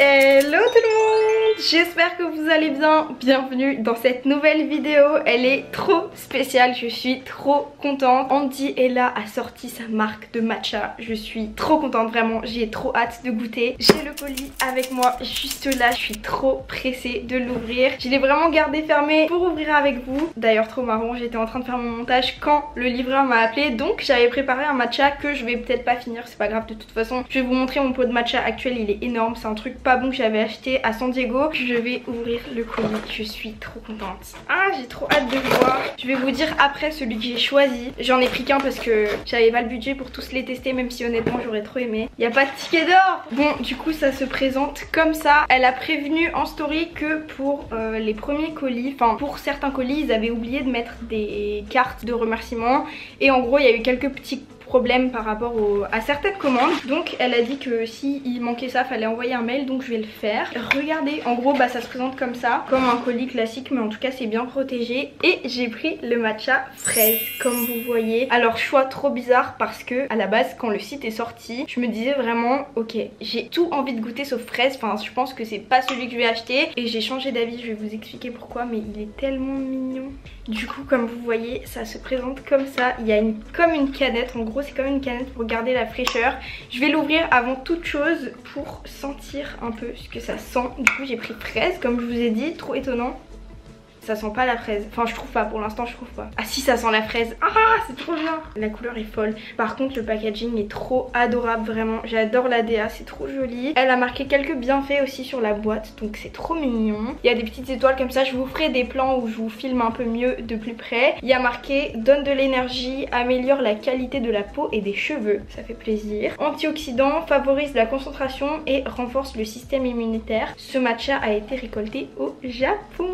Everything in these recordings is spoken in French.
Hello tout le monde, j'espère que vous allez bien. Bienvenue dans cette nouvelle vidéo, elle est trop spéciale, je suis trop contente. Andy est là, a sorti sa marque de matcha, je suis trop contente vraiment, j'ai trop hâte de goûter. J'ai le colis avec moi juste là, je suis trop pressée de l'ouvrir. Je l'ai vraiment gardé fermé pour ouvrir avec vous. D'ailleurs trop marrant, j'étais en train de faire mon montage quand le livreur m'a appelé, donc j'avais préparé un matcha que je vais peut-être pas finir, c'est pas grave de toute façon. Je vais vous montrer mon pot de matcha actuel, il est énorme, c'est un truc pas bon que j'avais acheté à San Diego. Je vais ouvrir le colis, je suis trop contente. Ah, j'ai trop hâte de le voir. Je vais vous dire après celui que j'ai choisi. J'en ai pris qu'un parce que j'avais pas le budget pour tous les tester, même si honnêtement j'aurais trop aimé. Il n'y a pas de ticket d'or. Bon, du coup ça se présente comme ça. Elle a prévenu en story que pour les premiers colis, enfin pour certains colis, ils avaient oublié de mettre des cartes de remerciement. Et en gros il y a eu quelques petits problème par rapport à certaines commandes, donc elle a dit que si il manquait ça fallait envoyer un mail, donc je vais le faire. Regardez, en gros bah ça se présente comme ça, comme un colis classique, mais en tout cas c'est bien protégé. Et j'ai pris le matcha fraise comme vous voyez. Alors choix trop bizarre parce que à la base quand le site est sorti je me disais vraiment ok j'ai tout envie de goûter sauf fraise, enfin je pense que c'est pas celui que je vais acheter et j'ai changé d'avis, je vais vous expliquer pourquoi, mais il est tellement mignon. Du coup comme vous voyez ça se présente comme ça, il y a comme une canette, en gros c'est comme une canette pour garder la fraîcheur. Je vais l'ouvrir avant toute chose pour sentir un peu ce que ça sent. Du coup j'ai pris fraise comme je vous ai dit, trop étonnant. Ça sent pas la fraise, enfin je trouve pas, pour l'instant je trouve pas. Ah si, ça sent la fraise, ah c'est trop bien. La couleur est folle, par contre le packaging est trop adorable, vraiment j'adore la DA, c'est trop joli. Elle a marqué quelques bienfaits aussi sur la boîte, donc c'est trop mignon. Il y a des petites étoiles comme ça, je vous ferai des plans où je vous filme un peu mieux de plus près. Il y a marqué donne de l'énergie, améliore la qualité de la peau et des cheveux, ça fait plaisir. Antioxydant, favorise la concentration et renforce le système immunitaire. Ce matcha a été récolté au Japon.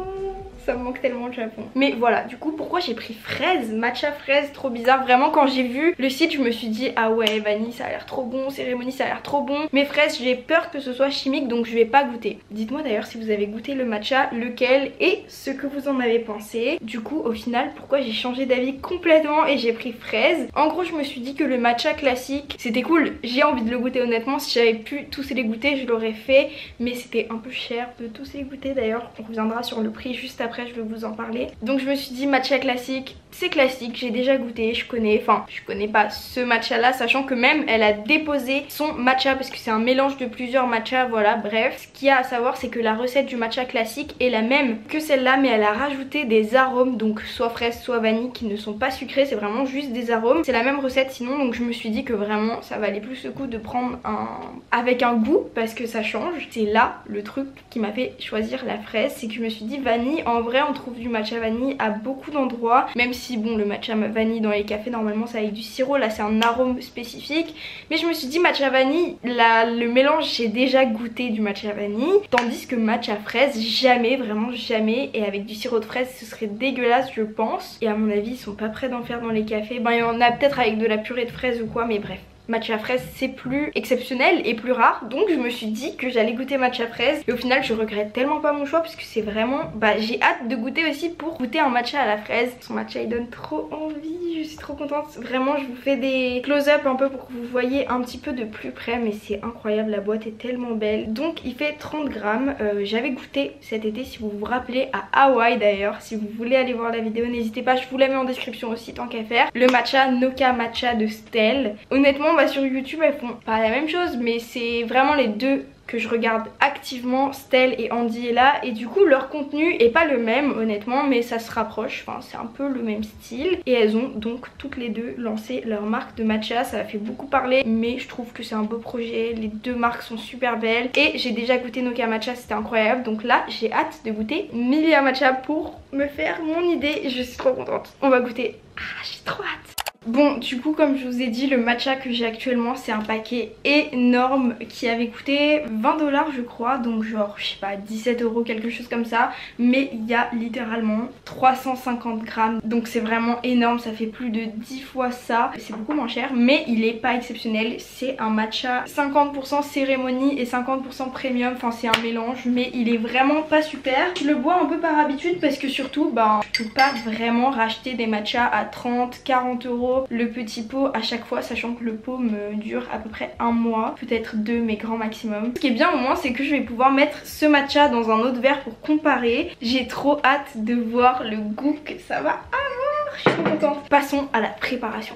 Ça me manque tellement le Japon. Mais voilà, du coup pourquoi j'ai pris fraise, matcha fraise, trop bizarre. Vraiment quand j'ai vu le site je me suis dit ah ouais vanille ça a l'air trop bon, cérémonie ça a l'air trop bon. Mais fraises j'ai peur que ce soit chimique donc je vais pas goûter. Dites-moi d'ailleurs si vous avez goûté le matcha, lequel et ce que vous en avez pensé. Du coup au final pourquoi j'ai changé d'avis complètement et j'ai pris fraise. En gros je me suis dit que le matcha classique c'était cool, j'ai envie de le goûter honnêtement. Si j'avais pu tous les goûter je l'aurais fait, mais c'était un peu cher de tous les goûter. D'ailleurs on reviendra sur le prix juste après, je vais vous en parler. Donc je me suis dit matcha classique, c'est classique, j'ai déjà goûté, je connais, enfin je connais pas ce matcha là, sachant que même elle a déposé son matcha parce que c'est un mélange de plusieurs matchas, voilà bref. Ce qu'il y a à savoir c'est que la recette du matcha classique est la même que celle-là, mais elle a rajouté des arômes, donc soit fraise soit vanille, qui ne sont pas sucrés, c'est vraiment juste des arômes. C'est la même recette sinon, donc je me suis dit que vraiment ça valait plus le coup de prendre un avec un goût parce que ça change. C'est là le truc qui m'a fait choisir la fraise, c'est que je me suis dit vanille, en vrai on trouve du matcha vanille à beaucoup d'endroits, même si bon le matcha vanille dans les cafés normalement ça avec du sirop, là c'est un arôme spécifique, mais je me suis dit matcha vanille, le mélange j'ai déjà goûté du matcha vanille, tandis que matcha fraise jamais, vraiment jamais, et avec du sirop de fraise ce serait dégueulasse je pense, et à mon avis ils sont pas prêts d'en faire dans les cafés. Ben il y en a peut-être avec de la purée de fraise ou quoi, mais bref. Matcha fraise c'est plus exceptionnel et plus rare, donc je me suis dit que j'allais goûter matcha fraise et au final je regrette tellement pas mon choix parce que c'est vraiment, bah j'ai hâte de goûter aussi pour goûter un matcha à la fraise. Son matcha il donne trop envie, je suis trop contente, vraiment je vous fais des close-up un peu pour que vous voyez un petit peu de plus près, mais c'est incroyable, la boîte est tellement belle. Donc il fait 30 grammes, j'avais goûté cet été si vous vous rappelez à Hawaï d'ailleurs, si vous voulez aller voir la vidéo n'hésitez pas, je vous la mets en description aussi tant qu'à faire. Le matcha Noka Matcha de Stell, honnêtement sur YouTube elles font pas la même chose, mais c'est vraiment les deux que je regarde activement. Stell et Andy est là et du coup leur contenu est pas le même honnêtement, mais ça se rapproche, enfin c'est un peu le même style. Et elles ont donc toutes les deux lancé leur marque de matcha, ça a fait beaucoup parler, mais je trouve que c'est un beau projet, les deux marques sont super belles et j'ai déjà goûté Noka Matcha, c'était incroyable, donc là j'ai hâte de goûter Milia Matcha pour me faire mon idée, je suis trop contente. On va goûter, ah j'ai trop hâte. Bon du coup comme je vous ai dit le matcha que j'ai actuellement c'est un paquet énorme qui avait coûté 20 $ je crois, donc genre je sais pas 17 € quelque chose comme ça, mais il y a littéralement 350 grammes donc c'est vraiment énorme, ça fait plus de 10 fois ça, c'est beaucoup moins cher mais il est pas exceptionnel. C'est un matcha 50% cérémonie et 50% premium, enfin c'est un mélange mais il est vraiment pas super. Je le bois un peu par habitude parce que surtout ben je peux pas vraiment racheter des matchas à 30-40 €. € le petit pot à chaque fois, sachant que le pot me dure à peu près un mois, peut-être 2 mais grand maximum. Ce qui est bien au moins c'est que je vais pouvoir mettre ce matcha dans un autre verre pour comparer. J'ai trop hâte de voir le goût que ça va avoir, je suis trop contente. Passons à la préparation.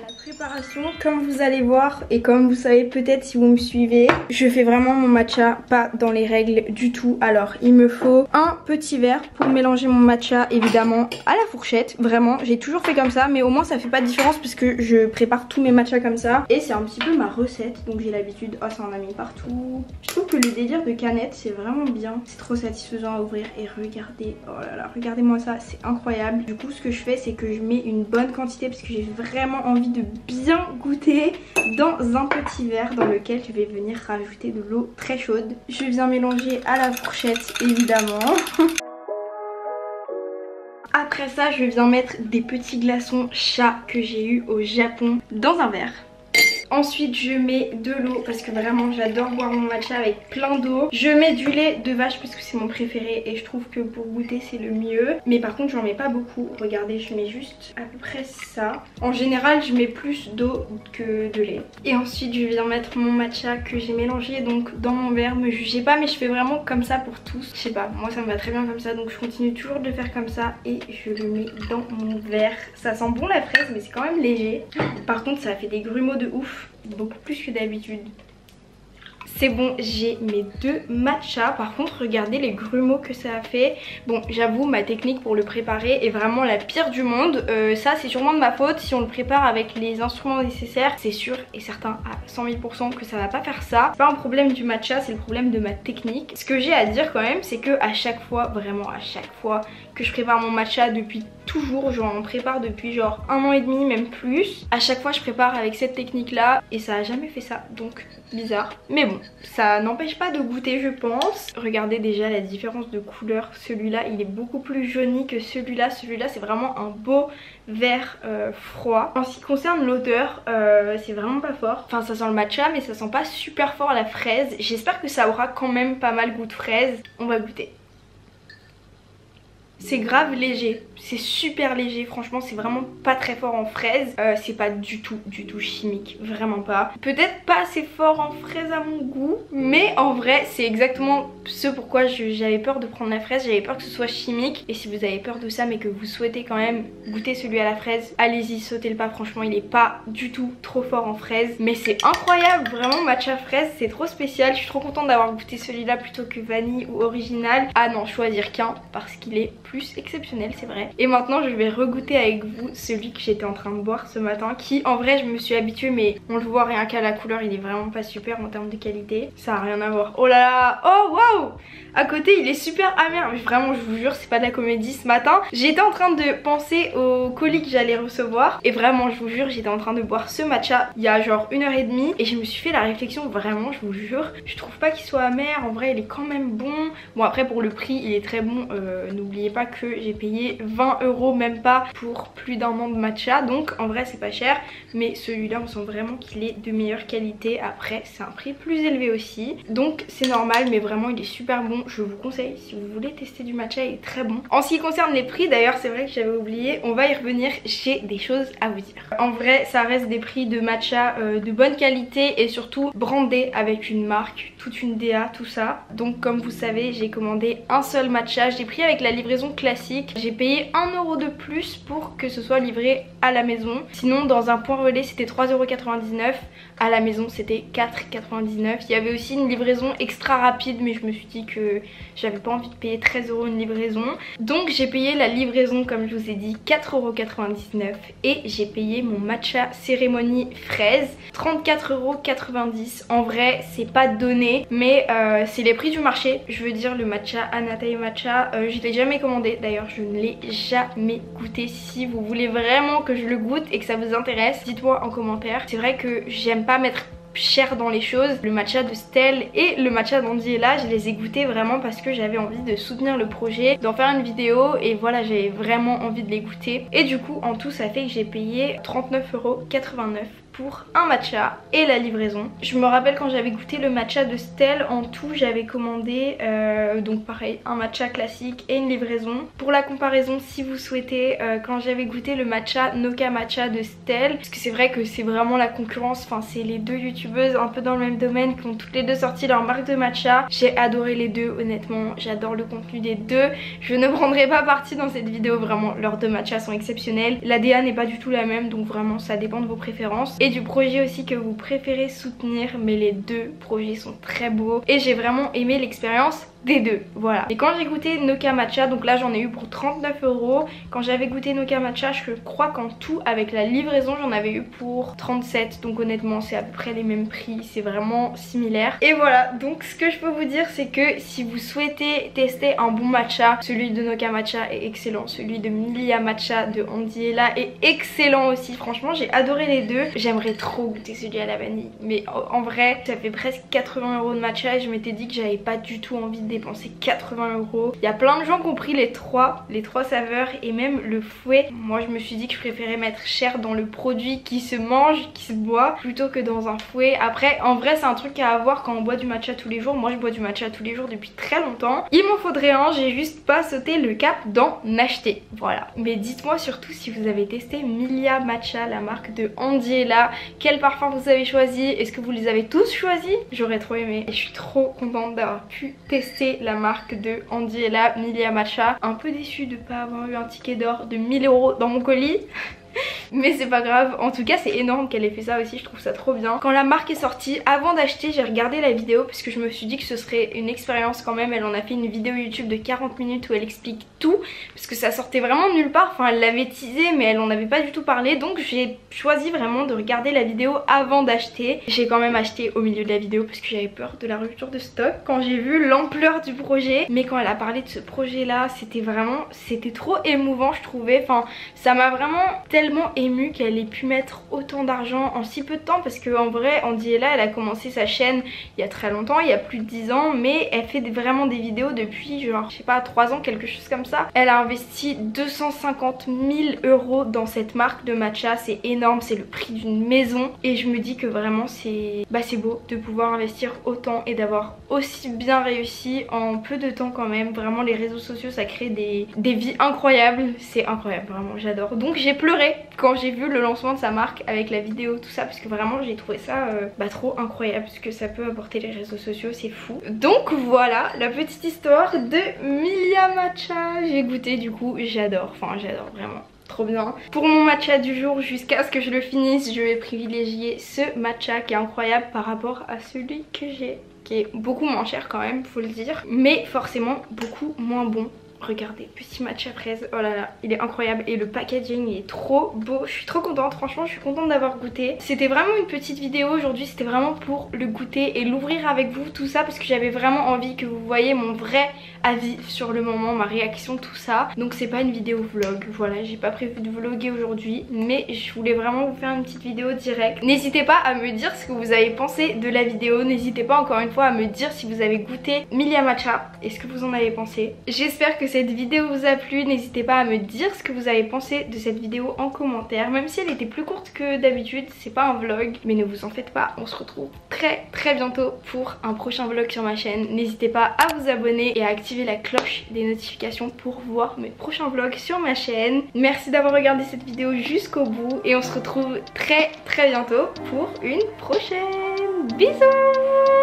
Comme vous allez voir et comme vous savez peut-être si vous me suivez, je fais vraiment mon matcha pas dans les règles du tout. Alors il me faut un petit verre pour mélanger mon matcha, évidemment à la fourchette. Vraiment j'ai toujours fait comme ça, mais au moins ça fait pas de différence puisque je prépare tous mes matchas comme ça. Et c'est un petit peu ma recette, donc j'ai l'habitude. Oh, ça en a mis partout. Je trouve que le délire de canette c'est vraiment bien. C'est trop satisfaisant à ouvrir et regardez, oh là là, regardez-moi ça, c'est incroyable. Du coup ce que je fais c'est que je mets une bonne quantité parce que j'ai vraiment envie de bien goûter dans un petit verre dans lequel je vais venir rajouter de l'eau très chaude. Je viens mélanger à la fourchette évidemment. Après ça je viens mettre des petits glaçons chat que j'ai eu au Japon dans un verre. Ensuite je mets de l'eau parce que vraiment j'adore boire mon matcha avec plein d'eau. Je mets du lait de vache parce que c'est mon préféré et je trouve que pour goûter c'est le mieux. Mais par contre j'en mets pas beaucoup, regardez je mets juste à peu près ça. En général je mets plus d'eau que de lait. Et ensuite je viens mettre mon matcha que j'ai mélangé donc dans mon verre. Me jugez pas mais je fais vraiment comme ça pour tous. Je sais pas, moi ça me va très bien comme ça donc je continue toujours de faire comme ça et je le mets dans mon verre. Ça sent bon la fraise mais c'est quand même léger. Par contre ça fait des grumeaux de ouf. Beaucoup plus que d'habitude. C'est bon, j'ai mes 2 matchas. Par contre regardez les grumeaux que ça a fait. Bon j'avoue ma technique pour le préparer est vraiment la pire du monde. Ça c'est sûrement de ma faute. Si on le prépare avec les instruments nécessaires, c'est sûr et certain à 100 000 % que ça va pas faire ça. C'est pas un problème du matcha, c'est le problème de ma technique. Ce que j'ai à dire quand même c'est que à chaque fois, vraiment à chaque fois que je prépare mon matcha depuis toujours, j'en prépare depuis genre 1 an et demi même plus. À chaque fois je prépare avec cette technique là et ça a jamais fait ça, donc bizarre. Mais bon, ça n'empêche pas de goûter je pense. Regardez déjà la différence de couleur, celui-là il est beaucoup plus jauni que celui-là. Celui-là c'est vraiment un beau vert froid. En ce qui concerne l'odeur, c'est vraiment pas fort. Enfin ça sent le matcha mais ça sent pas super fort la fraise. J'espère que ça aura quand même pas mal goût de fraise. On va goûter. C'est grave léger, c'est super léger, franchement c'est vraiment pas très fort en fraise. C'est pas du tout chimique, vraiment pas. Peut-être pas assez fort en fraise à mon goût, mais en vrai c'est exactement ce pourquoi j'avais peur de prendre la fraise. J'avais peur que ce soit chimique. Et si vous avez peur de ça mais que vous souhaitez quand même goûter celui à la fraise, allez-y, sautez le pas, franchement il est pas du tout trop fort en fraise. Mais c'est incroyable, vraiment matcha fraise c'est trop spécial. Je suis trop contente d'avoir goûté celui-là plutôt que vanille ou original. À n'en choisir qu'un parce qu'il est plus exceptionnel c'est vrai. Et maintenant je vais regoûter avec vous celui que j'étais en train de boire ce matin, qui en vrai je me suis habituée mais on le voit rien qu'à la couleur il est vraiment pas super en termes de qualité. Ça a rien à voir. Oh là là, oh waouh, à côté il est super amer. Mais vraiment je vous jure c'est pas de la comédie. Ce matin j'étais en train de penser au colis que j'allais recevoir et vraiment je vous jure j'étais en train de boire ce matcha il y a genre 1h30 et je me suis fait la réflexion, vraiment je vous jure je trouve pas qu'il soit amer. En vrai il est quand même bon. Bon après pour le prix il est très bon, n'oubliez pas que j'ai payé 20 € même pas pour plus d'1 an de matcha, donc en vrai c'est pas cher. Mais celui-là on sent vraiment qu'il est de meilleure qualité. Après c'est un prix plus élevé aussi donc c'est normal, mais vraiment il est super bon. Je vous conseille si vous voulez tester du matcha, il est très bon. En ce qui concerne les prix d'ailleurs c'est vrai que j'avais oublié, on va y revenir, j'ai des choses à vous dire. En vrai ça reste des prix de matcha de bonne qualité et surtout brandés avec une marque, toute une DA, tout ça. Donc comme vous savez j'ai commandé un seul matcha, j'ai pris avec la livraison classique. J'ai payé 1 € de plus pour que ce soit livré à la maison. Sinon dans un point relais c'était 3,99 €, à la maison c'était 4,99 €. Il y avait aussi une livraison extra rapide mais je me suis dit que j'avais pas envie de payer 13 € une livraison. Donc j'ai payé la livraison comme je vous ai dit 4,99 € et j'ai payé mon matcha cérémonie fraise 34,90 €. En vrai c'est pas donné mais c'est les prix du marché. Je veux dire le matcha Anatai matcha, je l'ai jamais commandé d'ailleurs, je ne l'ai jamais goûté. Si vous voulez vraiment que je le goûte et que ça vous intéresse, dites-moi en commentaire. C'est vrai que j'aime pas mettre cher dans les choses. Le matcha de Stell et le matcha d'Andy là je les ai goûtés vraiment parce que j'avais envie de soutenir le projet, d'en faire une vidéo et voilà j'avais vraiment envie de les goûter. Et du coup en tout ça fait que j'ai payé 39,89 € pour un matcha et la livraison. Je me rappelle quand j'avais goûté le matcha de Stell, en tout j'avais commandé donc pareil un matcha classique et une livraison. Pour la comparaison, si vous souhaitez, quand j'avais goûté le matcha Noka Matcha de Stell, parce que c'est vrai que c'est vraiment la concurrence, enfin c'est les deux youtubeuses un peu dans le même domaine qui ont toutes les deux sorti leur marque de matcha. J'ai adoré les deux, honnêtement, j'adore le contenu des deux. Je ne prendrai pas parti dans cette vidéo, vraiment leurs deux matchas sont exceptionnels. La DA n'est pas du tout la même, donc vraiment ça dépend de vos préférences et du projet aussi que vous préférez soutenir, mais les deux projets sont très beaux et j'ai vraiment aimé l'expérience des deux, voilà. Et quand j'ai goûté Noka Matcha, donc là j'en ai eu pour 39 €. Quand j'avais goûté Noka Matcha, je crois qu'en tout avec la livraison j'en avais eu pour 37, donc honnêtement c'est à peu près les mêmes prix, c'est vraiment similaire. Et voilà, donc ce que je peux vous dire c'est que si vous souhaitez tester un bon matcha, celui de Noka Matcha est excellent, celui de Milia Matcha de Andiela est excellent aussi, franchement j'ai adoré les deux. J'aimerais trop goûter celui à la vanille, mais en vrai ça fait presque 80 € de matcha et je m'étais dit que j'avais pas du tout envie de dépenser 80 €. Il y a plein de gens qui ont pris les trois saveurs et même le fouet. Moi je me suis dit que je préférais mettre cher dans le produit qui se mange, qui se boit, plutôt que dans un fouet. Après en vrai c'est un truc à avoir quand on boit du matcha tous les jours. Moi je bois du matcha tous les jours depuis très longtemps. Il m'en faudrait un, j'ai juste pas sauté le cap d'en acheter. Voilà. Mais dites-moi surtout si vous avez testé Milia Matcha, la marque de Andiela. Quel parfum vous avez choisi? Est-ce que vous les avez tous choisis? J'aurais trop aimé et je suis trop contente d'avoir pu tester la marque de Andiela Milia Matcha. Un peu déçue de pas avoir eu un ticket d'or de 1000 € dans mon colis. Mais c'est pas grave, en tout cas c'est énorme qu'elle ait fait ça aussi, je trouve ça trop bien. Quand la marque est sortie, avant d'acheter j'ai regardé la vidéo parce que je me suis dit que ce serait une expérience quand même. Elle en a fait une vidéo YouTube de 40 minutes où elle explique tout, parce que ça sortait vraiment nulle part, enfin elle l'avait teasé mais elle en avait pas du tout parlé. Donc j'ai choisi vraiment de regarder la vidéo avant d'acheter. J'ai quand même acheté au milieu de la vidéo parce que j'avais peur de la rupture de stock quand j'ai vu l'ampleur du projet. Mais quand elle a parlé de ce projet là, c'était trop émouvant je trouvais. Enfin ça m'a vraiment tellement émue qu'elle ait pu mettre autant d'argent en si peu de temps, parce que en vrai Andiela elle a commencé sa chaîne il y a très longtemps, il y a plus de 10 ans, mais elle fait vraiment des vidéos depuis genre je sais pas 3 ans, quelque chose comme ça. Elle a investi 250 000 € dans cette marque de matcha, c'est énorme, c'est le prix d'une maison et je me dis que vraiment c'est beau de pouvoir investir autant et d'avoir aussi bien réussi en peu de temps quand même. Vraiment les réseaux sociaux ça crée des vies incroyables, c'est incroyable, vraiment j'adore. Donc j'ai pleuré quand j'ai vu le lancement de sa marque avec la vidéo tout ça, parce que vraiment j'ai trouvé ça trop incroyable ce que ça peut apporter les réseaux sociaux, c'est fou. Donc voilà la petite histoire de Milia Matcha. J'ai goûté du coup, j'adore, enfin j'adore vraiment. Trop bien. Pour mon matcha du jour, jusqu'à ce que je le finisse, je vais privilégier ce matcha qui est incroyable par rapport à celui que j'ai, qui est beaucoup moins cher quand même, faut le dire, mais forcément beaucoup moins bon. Regardez, petit matcha fraise, oh là là, il est incroyable et le packaging il est trop beau. Je suis trop contente, franchement je suis contente d'avoir goûté. C'était vraiment une petite vidéo aujourd'hui, c'était vraiment pour le goûter et l'ouvrir avec vous, tout ça, parce que j'avais vraiment envie que vous voyez mon vrai avis sur le moment, ma réaction, tout ça. Donc c'est pas une vidéo vlog, voilà, j'ai pas prévu de vlogger aujourd'hui, mais je voulais vraiment vous faire une petite vidéo directe. N'hésitez pas à me dire ce que vous avez pensé de la vidéo, n'hésitez pas encore une fois à me dire si vous avez goûté Milia Matcha et ce que vous en avez pensé. J'espère que cette vidéo vous a plu, n'hésitez pas à me dire ce que vous avez pensé de cette vidéo en commentaire, même si elle était plus courte que d'habitude, c'est pas un vlog, mais ne vous en faites pas, on se retrouve très bientôt pour un prochain vlog sur ma chaîne. N'hésitez pas à vous abonner et à activer la cloche des notifications pour voir mes prochains vlogs sur ma chaîne. Merci d'avoir regardé cette vidéo jusqu'au bout et on se retrouve très bientôt pour une prochaine. Bisous.